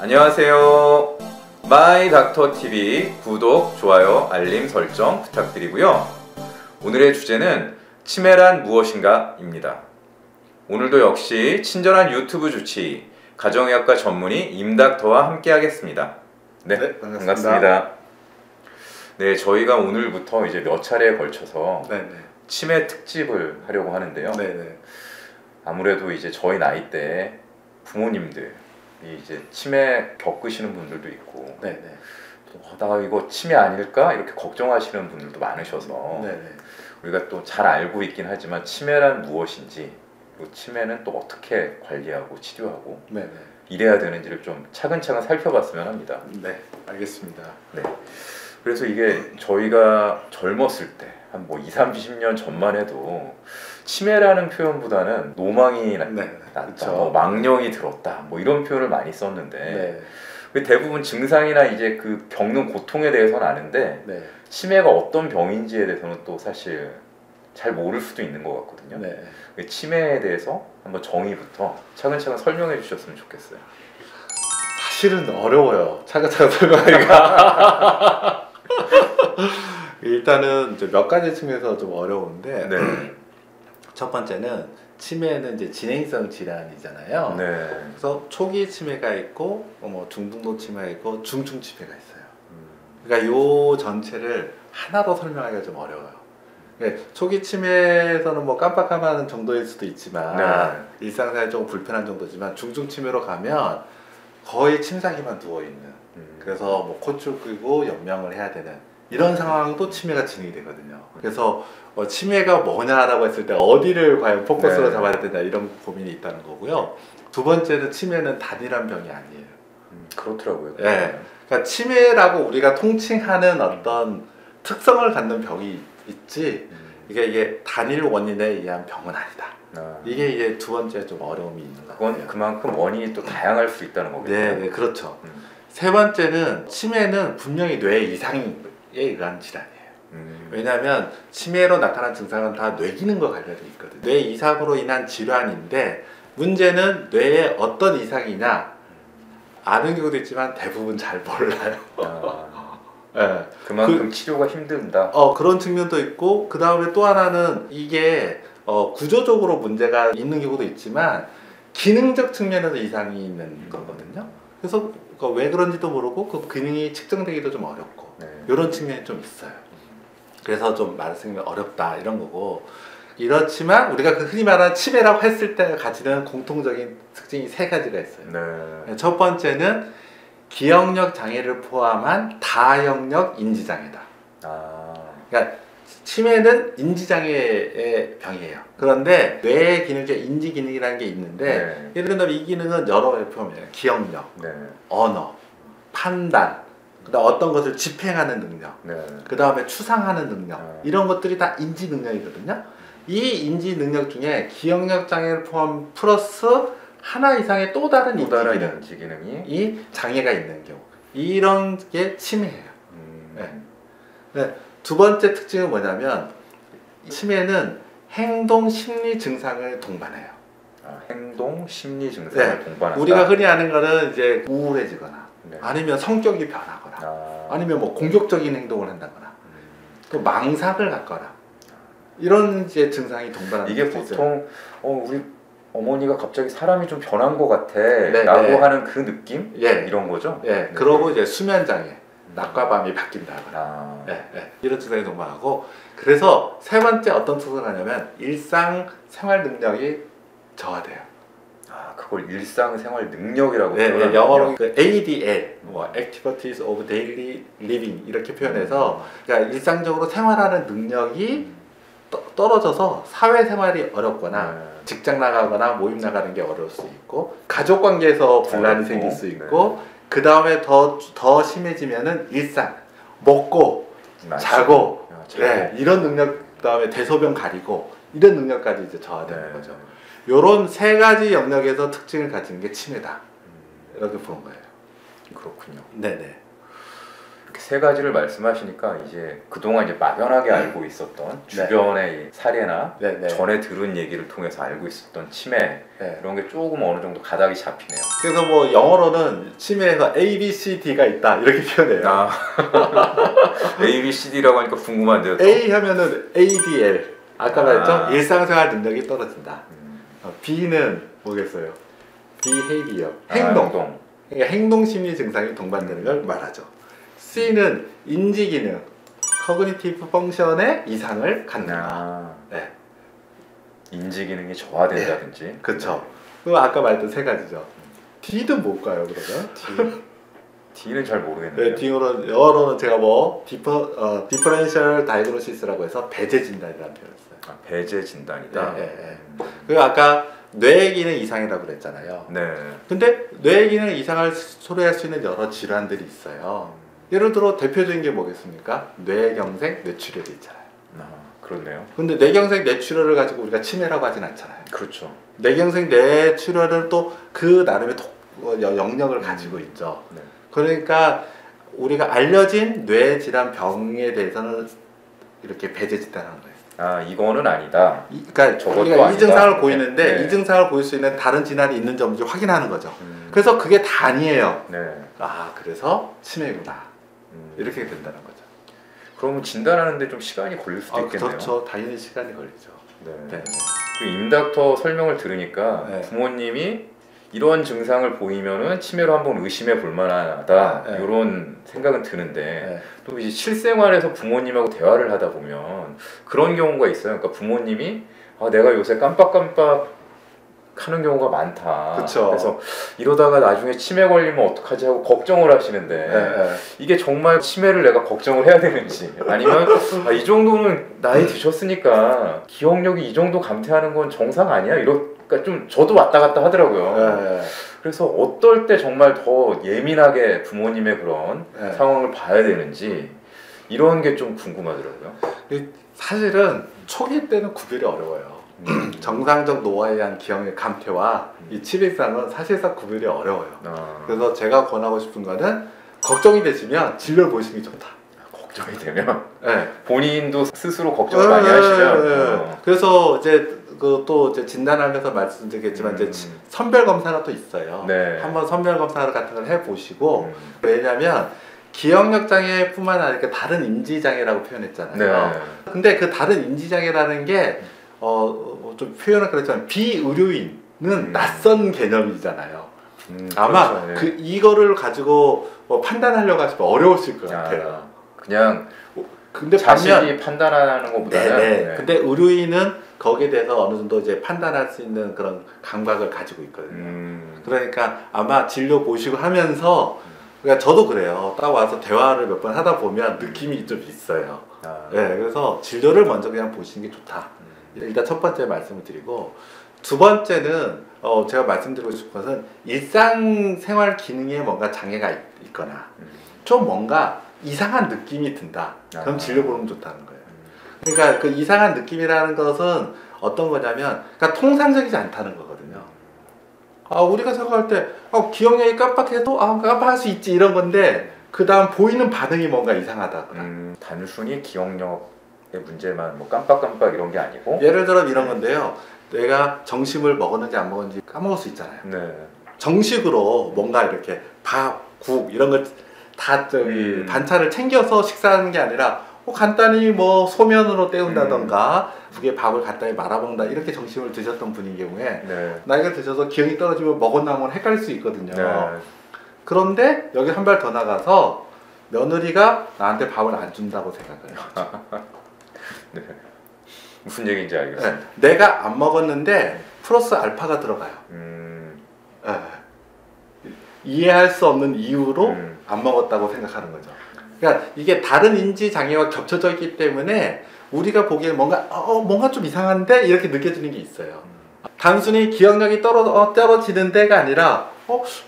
안녕하세요. 마이닥터TV 구독, 좋아요, 알림 설정 부탁드리고요. 오늘의 주제는 치매란 무엇인가 입니다. 오늘도 역시 친절한 유튜브 주치 가정의학과 전문의 임닥터와 함께 하겠습니다. 네, 반갑습니다. 네, 저희가 오늘부터 이제 몇 차례에 걸쳐서 치매 특집을 하려고 하는데요. 아무래도 이제 저희 나이 때 부모님들 이제 치매 겪으시는 분들도 있고, 나 이거 치매 아닐까 이렇게 걱정하시는 분들도 많으셔서 우리가 또 잘 알고 있긴 하지만 치매란 무엇인지, 그리고 치매는 또 어떻게 관리하고 치료하고 이래야 되는지를 좀 차근차근 살펴봤으면 합니다. 네, 알겠습니다. 네. 그래서 이게 저희가 젊었을 때 한 뭐 20, 30년 전만 해도 치매라는 표현보다는 노망이 났다, 뭐 망령이 들었다, 뭐 이런 표현을 많이 썼는데 대부분 증상이나 이제 그 겪는 고통에 대해서는 아는데 치매가 어떤 병인지에 대해서는 또 사실 잘 모를 수도 있는 것 같거든요. 치매에 대해서 한번 정의부터 차근차근 설명해 주셨으면 좋겠어요. 사실은 어려워요, 차근차근 설명하기가. 일단은 이제 몇 가지 측면에서 좀 어려운데, 첫 번째는 치매는 이제 진행성 질환이잖아요. 그래서 초기 치매가 있고, 뭐 중등도 치매가 있고, 중증 치매가 있어요. 그러니까 요 전체를 하나로 설명하기가 좀 어려워요. 초기 치매에서는 뭐 깜빡깜빡하는 정도일 수도 있지만, 일상생활이 조금 불편한 정도지만, 중증 치매로 가면 거의 침상에만 누워 있는. 그래서 뭐 코줄 끄고 연명을 해야 되는. 이런 상황도 치매가 진행이 되거든요. 그래서 치매가 뭐냐라고 했을 때 어디를 과연 포커스로 잡아야 되냐, 이런 고민이 있다는 거고요. 두 번째는 치매는 단일한 병이 아니에요. 그렇더라고요. 그러니까 치매라고 우리가 통칭하는 어떤 특성을 갖는 병이 있지, 이게 단일 원인에 의한 병은 아니다. 이게 이제 두 번째 좀 어려움이 있는 것 같아요. 그만큼 원인이 또 다양할 수 있다는 거겠죠. 네, 그렇죠. 세 번째는 치매는 분명히 뇌 이상에 의한 질환이에요. 왜냐하면 치매로 나타난 증상은 다 뇌 기능과 관련이 있거든요. 뇌 이상으로 인한 질환인데, 문제는 뇌에 어떤 이상이냐 아는 경우도 있지만 대부분 잘 몰라요. 그만큼 치료가 힘든다. 그런 측면도 있고, 그 다음에 또 하나는 이게 구조적으로 문제가 있는 경우도 있지만 기능적 측면에서 이상이 있는 거거든요. 그래서 왜 그런지도 모르고 그 기능이 측정되기도 좀 어렵고, 이런 측면이 좀 있어요. 그래서 좀 말씀이 어렵다, 이런 거고. 이렇지만 우리가 그 흔히 말하는 치매라고 했을 때 가지는 공통적인 특징이 세 가지가 있어요. 첫 번째는 기억력 장애를 포함한 다영역 인지장애다. 그러니까 치매는 인지장애의 병이에요. 그런데 뇌의 기능 중에 인지기능이라는 게 있는데, 예를 들면 이 기능은 여러 가지 포함해요. 기억력, 언어, 판단, 그다음 어떤 것을 집행하는 능력, 그 다음에 추상하는 능력, 이런 것들이 다 인지 능력이거든요. 이 인지 능력 중에 기억력 장애를 포함 플러스 하나 이상의 또 다른 인지 기능이 이 장애가 있는 경우, 이런 게 치매예요. 두 번째 특징은 뭐냐면, 치매는 행동 심리 증상을 동반해요. 행동 심리 증상을 동반한다. 우리가 흔히 아는 거는 이제 우울해지거나, 아니면 성격이 변하거나, 아니면 뭐 공격적인 행동을 한다거나, 또 망상을 갖거나, 이런 이제 증상이 동반하는. 이게 보통 우리 어머니가 갑자기 사람이 좀 변한 것 같아 라고 하는 그 느낌? 이런 거죠? 그러고 이제 수면 장애, 낮과 밤이 바뀐다거나, 이런 증상이 동반하고. 그래서 세 번째 어떤 특성을 하냐면 일상 생활 능력이 저하돼요. 그걸 일상생활 능력이라고 영어로 그 ADL, 뭐 Activities of Daily Living, 이렇게 표현해서, 그러니까 일상적으로 생활하는 능력이 떨어져서 사회생활이 어렵거나, 직장 나가거나 모임 나가는 게 어려울 수 있고, 가족관계에서 분란이 생길 수 있고, 그 다음에 더 심해지면은 일상, 먹고 자고, 이런 능력, 그 다음에 대소변 가리고, 이런 능력까지 이제 저하되는 거죠. 요런 세 가지 영역에서 특징을 가진 게 치매다, 이렇게 보는 거예요. 그렇군요. 이렇게 세 가지를 말씀하시니까 이제 그동안 이제 막연하게 알고 있었던 주변의 사례나 네. 전에 들은 얘기를 통해서 알고 있었던 치매 네. 이런 게 조금 어느 정도 가닥이 잡히네요. 그래서 뭐 영어로는 치매에서 A, B, C, D가 있다 이렇게 표현해요. 아, A, B, C, D라고 하니까 궁금한데요. 또? A 하면은 ADL 아까 말했죠? 아. 일상생활 능력이 떨어진다. B는 뭐겠어요? Behavior 행동. 그러니까 행동 심리 증상이 동반되는 걸 말하죠. C는 인지 기능 Cognitive Function의 이상을 갖는다. 네. 인지 기능이 저하된다든지. 그렇죠. 그리고 아까 말했던 세 가지죠. D는 뭘까요, 그러면? D는 잘 모르겠네요. 네, D로는 영어로는 제가 뭐 Differential Diagnosis라고 해서 배제 진단이라는 표현을 써요. 아, 배제 진단이다. 네. 그리고 아까 뇌 기능 이상이라고 그랬잖아요. 네. 근데 뇌 기능 이상을 초래할 수 있는 여러 질환들이 있어요. 예를 들어 대표적인 게 뭐겠습니까? 뇌경색, 뇌출혈이 있잖아요. 아, 그렇네요. 근데 뇌경색, 뇌출혈을 가지고 우리가 치매라고 하진 않잖아요. 그렇죠. 뇌경색, 뇌출혈은 또 그 나름의 영역을 가지고 있죠. 네. 그러니까 우리가 알려진 뇌 질환 병에 대해서는 이렇게 배제 진단하는 거예요. 아, 이거는 아니다. 그러니까 저것도 우리가 이 아니다. 증상을 보이는데 네. 이 증상을 보일 수 있는 다른 질환이 있는지 없는지 확인하는 거죠. 그래서 그게 다 아니에요. 네. 아, 그래서 치매구나. 이렇게 된다는 거죠. 그러면 진단하는데 좀 시간이 걸릴 수도 있겠네요. 그렇죠. 당연히 시간이 걸리죠. 네. 그 임닥터 설명을 들으니까 네. 부모님이 이런 증상을 보이면은 치매로 한번 의심해 볼 만하다 네. 이런 생각은 드는데 네. 또 이제 실생활에서 부모님하고 대화를 하다 보면 그런 경우가 있어요. 그러니까 부모님이 내가 요새 깜빡깜빡 하는 경우가 많다. 그쵸. 그래서 이러다가 나중에 치매 걸리면 어떡하지 하고 걱정을 하시는데 네. 이게 정말 치매를 내가 걱정을 해야 되는지 아니면 이 정도는 나이 드셨으니까 기억력이 이 정도 감퇴하는 건 정상 아니야? 그러니까 좀 저도 왔다 갔다 하더라고요. 네. 그래서 어떨 때 정말 더 예민하게 부모님의 그런 네. 상황을 봐야 되는지 이런 게 좀 궁금하더라고요. 사실은 초기 때는 구별이 어려워요. 정상적 노화에 의한 기억의 감퇴와 이 치매상은 사실상 구별이 어려워요. 그래서 제가 권하고 싶은 거는 걱정이 되시면 진료를 보시는 게 좋다. 걱정이 되면 네. 본인도 스스로 걱정을 많이 하시죠. 그래서 이제 또 이제 진단하면서 말씀드리겠지만 이제 선별 검사가 또 있어요. 네. 한번 선별 검사 같은 걸 해보시고 왜냐하면 기억력 장애뿐만 아니라 다른 인지 장애라고 표현했잖아요. 네. 근데 그 다른 인지 장애라는 게 좀 표현은 그렇지만 비의료인은 낯선 개념이잖아요. 아마 그렇죠. 네. 이거를 가지고 판단하려고 하시면 어려우실 것 같아요. 그냥 근데 자신이 판단하는 것보다는 네. 근데 의료인은 거기에 대해서 어느 정도 이제 판단할 수 있는 그런 감각을 가지고 있거든요. 그러니까 아마 진료 보시고 하면서 그러니까 저도 그래요. 딱 와서 대화를 몇 번 하다 보면 느낌이 좀 있어요. 네, 그래서 진료를 먼저 그냥 보시는 게 좋다. 일단 첫 번째 말씀을 드리고 두 번째는 제가 말씀드리고 싶은 것은 일상생활 기능에 뭔가 장애가 있거나 좀 뭔가 이상한 느낌이 든다. 그럼 진료 보는 좋다는 거예요. 그러니까 그 이상한 느낌이라는 것은 어떤 거냐면 그러니까 통상적이지 않다는 거거든요. 우리가 생각할 때 기억력이 깜빡해도 깜빡할 수 있지 이런 건데 그 다음 보이는 반응이 뭔가 이상하다거나 단순히 기억력의 문제만 뭐 깜빡깜빡 이런 게 아니고 예를 들어 이런 건데요. 내가 정식을 먹었는지 안 먹었는지 까먹을 수 있잖아요. 네. 정식으로 뭔가 이렇게 밥, 국 이런 걸 다 반찬을 챙겨서 식사하는 게 아니라 간단히 뭐 소면으로 때운다던가 국에 밥을 간단히 말아먹는다 이렇게 정식을 드셨던 분인 경우에 나이가 드셔서 기억이 떨어지면 먹었나 하면 헷갈릴 수 있거든요. 그런데 여기 한 발 더 나가서 며느리가 나한테 밥을 안 준다고 생각을 해요. 네. 무슨 얘기인지 알겠습니다. 내가 안 먹었는데 플러스 알파가 들어가요. 이해할 수 없는 이유로 안 먹었다고 생각하는 거죠. 그러니까 이게 다른 인지 장애와 겹쳐져 있기 때문에 우리가 보기에 뭔가 좀 이상한데 이렇게 느껴지는 게 있어요. 단순히 기억력이 떨어지는 데가 아니라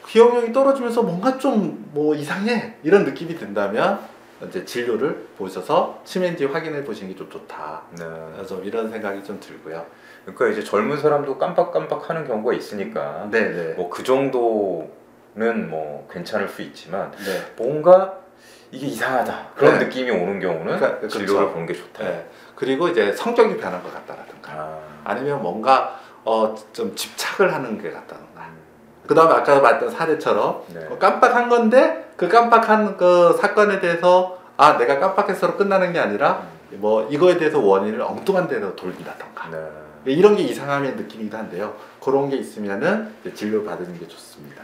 기억력이 떨어지면서 뭔가 좀 뭐 이상해 이런 느낌이 든다면 이제 진료를 보셔서 치매인지 확인해 보시는 게 좀 좋다. 그래서 이런 생각이 좀 들고요. 그러니까 이제 젊은 사람도 깜빡깜빡 하는 경우가 있으니까 뭐 그 정도는 뭐 괜찮을 수 있지만 뭔가 이게 이상하다 그런 네. 느낌이 오는 경우는 그러니까, 진료를 그렇죠. 보는 게 좋다. 네. 그리고 이제 성격이 변한 것 같다라든가 아니면 뭔가 좀 집착을 하는 게 같다든가 그 다음에 아까 봤던 사례처럼 네. 깜빡한 건데 그 깜빡한 그 사건에 대해서 아 내가 깜빡해서로 끝나는 게 아니라 뭐 이거에 대해서 원인을 엉뚱한 데로 돌린다던가 네. 이런 게 이상함의 느낌이기도 한데요. 그런 게 있으면은 이제 진료 받는 게 좋습니다.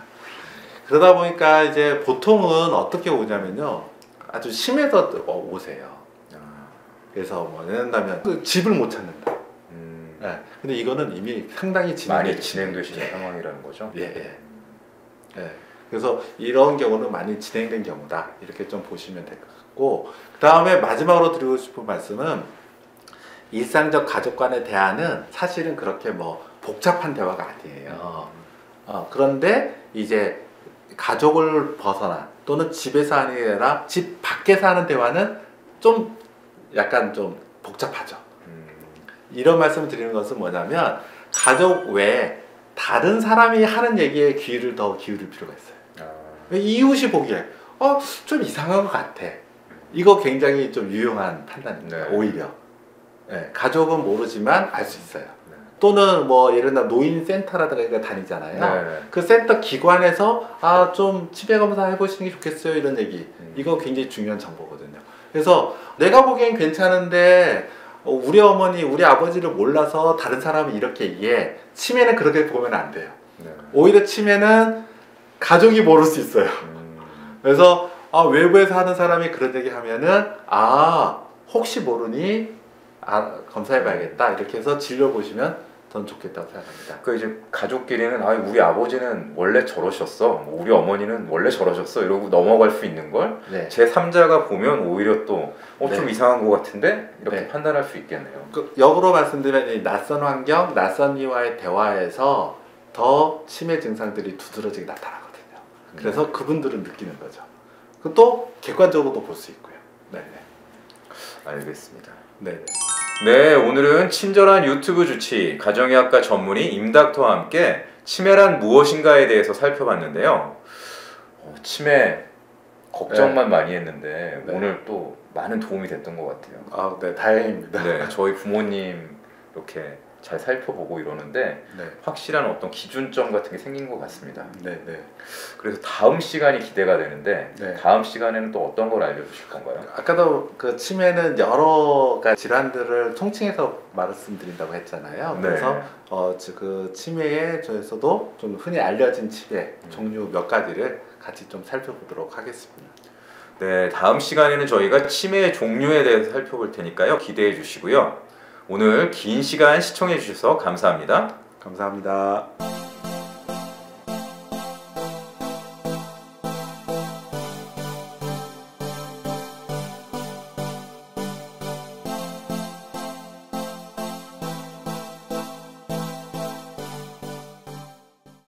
그러다 보니까 이제 보통은 어떻게 오냐면요, 아주 심해서 오세요. 그래서 뭐 예를 그 집을 못 찾는다. 네. 근데 이거는 이미 상당히 많이 진행되시는 예. 상황이라는 거죠. 예, 예. 예. 그래서 이런 경우는 많이 진행된 경우다. 이렇게 좀 보시면 될 것 같고, 그 다음에 마지막으로 드리고 싶은 말씀은 일상적 가족 간의 대화는 사실은 그렇게 뭐 복잡한 대화가 아니에요. 그런데 이제 가족을 벗어나 또는 집에서 하는 게 아니라 집 밖에서 하는 대화는 좀 약간 좀 복잡하죠. 이런 말씀을 드리는 것은 뭐냐면 가족 외에 다른 사람이 하는 얘기에 귀를 더 기울일 필요가 있어요. 이웃이 보기에 좀 이상한 것 같아. 이거 굉장히 좀 유용한 판단입니다. 네. 오히려 가족은 모르지만 알 수 있어요. 또는 뭐 예를 들어 노인센터라든가 다니잖아요. 네. 그 센터 기관에서 좀 치매 검사 해보시는 게 좋겠어요 이런 얘기. 이거 굉장히 중요한 정보거든요. 그래서 내가 보기엔 괜찮은데 우리 어머니, 우리 아버지를 몰라서 다른 사람이 이렇게 얘기해. 치매는 그렇게 보면 안 돼요. 네. 오히려 치매는 가족이 모를 수 있어요. 그래서 외부에서 하는 사람이 그런 얘기 하면은 혹시 모르니 검사해봐야겠다 이렇게 해서 진료 보시면 더 좋겠다고 생각합니다. 그 이제 가족끼리는 우리 아버지는 원래 저러셨어, 뭐 우리 어머니는 원래 저러셨어 이러고 넘어갈 수 있는 걸 네. 제 3자가 보면 오히려 또 좀 네. 이상한 것 같은데 이렇게 네. 판단할 수 있겠네요. 역으로 말씀드리면 이 낯선 환경, 낯선 이와의 대화에서 더 치매 증상들이 두드러지게 나타나거든요. 그래서 그분들은 느끼는 거죠. 또 객관적으로도 볼 수 있고요. 네. 알겠습니다. 네. 네, 오늘은 친절한 유튜브 주치 가정의학과 전문의 임닥터와 함께 치매란 무엇인가에 대해서 살펴봤는데요. 치매 걱정만 많이 했는데 네. 오늘 또 많은 도움이 됐던 것 같아요. 네, 다행입니다. 네, 저희 부모님 이렇게 잘 살펴보고 이러는데 네. 확실한 어떤 기준점 같은 게 생긴 것 같습니다. 네, 네. 그래서 다음 시간이 기대가 되는데 네. 다음 시간에는 또 어떤 걸 알려주실 건가요? 아까도 그 치매는 여러 가지 질환들을 총칭해서 말씀드린다고 했잖아요. 네. 그래서 그 치매에 저에서도 좀 흔히 알려진 치매 종류 몇 가지를 같이 좀 살펴보도록 하겠습니다. 네, 다음 시간에는 저희가 치매의 종류에 대해서 살펴볼 테니까요. 기대해 주시고요. 오늘 긴 시간 시청해 주셔서 감사합니다. 감사합니다.